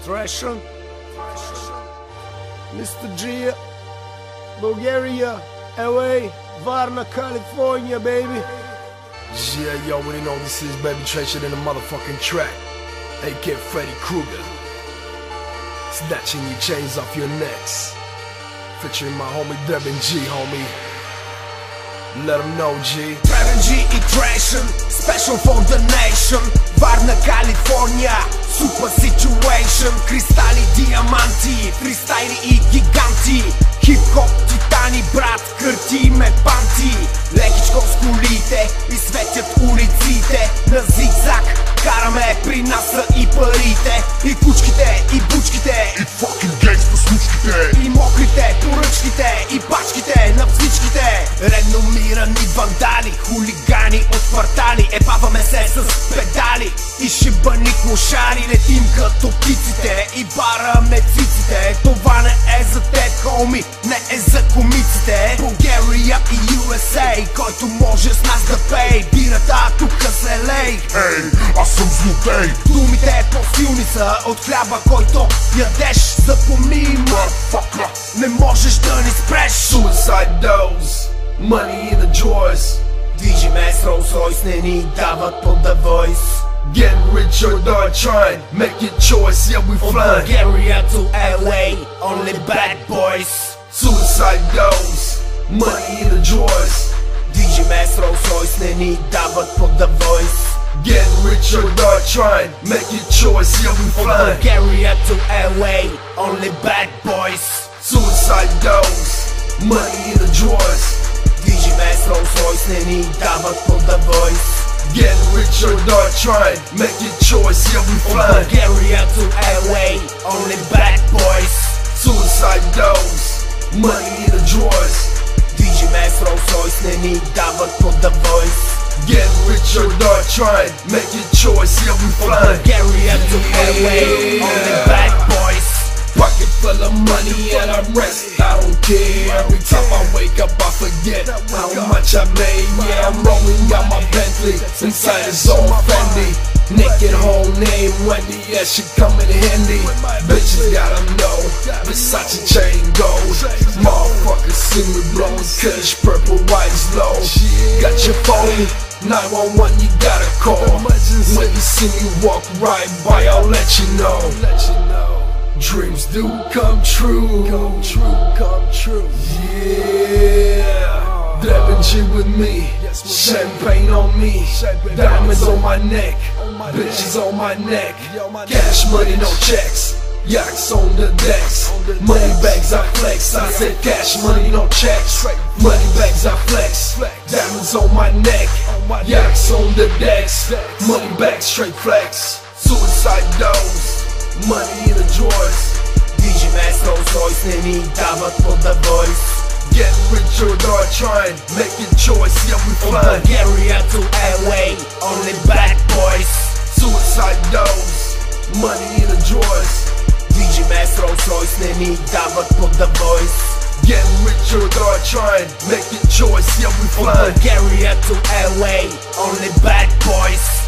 Fashion, Mr. G, Bulgaria, LA, Varna, California, baby. Yeah, you already know this is Baby Treasure in the motherfucking track. AK Freddy Krueger, snatching your chains off your necks. Featuring my homie Devin G, homie. Let him know, G. Devin G и Trashen, special for the nation. Varna, California, super situation. Кристали, диаманти, фристайли и гиганти. Хип-хоп, титани, брат, кърти ме панти. Лекичко с колите и светят улиците. На зигзаг караме, при нас са и парите. И кучките, и бучките, и fucking гейнгста случките, и мокрите поръчките, и пачките на всичките. Реномирани вандали, хулигани от квартали. Ебаваме се с педали и шибани клошари. Летим като птиците и бараме циците. Това не е за теб, хоми, не е за комиците. Bulgaria и USA, който може с нас да пей. Бирата тука се лей. Ей, аз съм злодей. Думите по-силни са от хляба, който ядеш. Запомни, motherfucker, не можеш да ни спреш. Suicide dose, money in the drawers. Движиме с Rolls Royce, не ни дават по The Voice. Get rich or die trying, make your choice, yeah we From flying. Bulgaria to LA, only bad boys. Suicide dose, money in the drawers. Движиме с Rolls Royce, не ни дават по The Voice. Get rich or die trying, make your choice, yeah we From flying. Bulgaria to LA, only bad boys. Suicide dose, money in the drawers. Движиме с Rolls Royce, не ни дават по The Voice. Get rich or die trying, make your choice, yeah we From flying. Bulgaria to LA, only bad boys. Suicide dose, money in the drawers. Движиме с Rolls Royce, не ни дават по The Voice. Get rich or die trying, make your choice, yeah we flying. Bulgaria to LA, only bad boys. Pocket full of money and I'm rest, I don't care. Every time I wake up I forget how much I made. Yeah, I'm rolling out my Bentley, inside is all Fendi. Naked whole name Wendy, yeah she come in handy. Bitches gotta know, Versace chain gold. Motherfuckers see me blowing kush, purple, white is low. Got your phone, 911 you gotta call. When you see me walk right by I'll let you know. Dreams do come true, come true. Yeah, Devin G with me, champagne on me, diamonds on my neck, bitches on my neck, cash money no checks, yachts on the decks, money bags I flex. I said cash money no checks, money bags I flex, diamonds on my neck, yachts on the decks, money bags straight flex. Suicide dose, money in the drawers. Движиме с Rolls Royce, не ни дават по The Voice. Get rich or die trying, make your choice, yeah we From flying. Bulgaria to LA, only bad boys. Suicide dose, money in the drawers. Движиме с Rolls Royce, не ни дават по The Voice. Get rich or die trying, make your choice, yeah we From flying. Bulgaria to LA, only bad boys.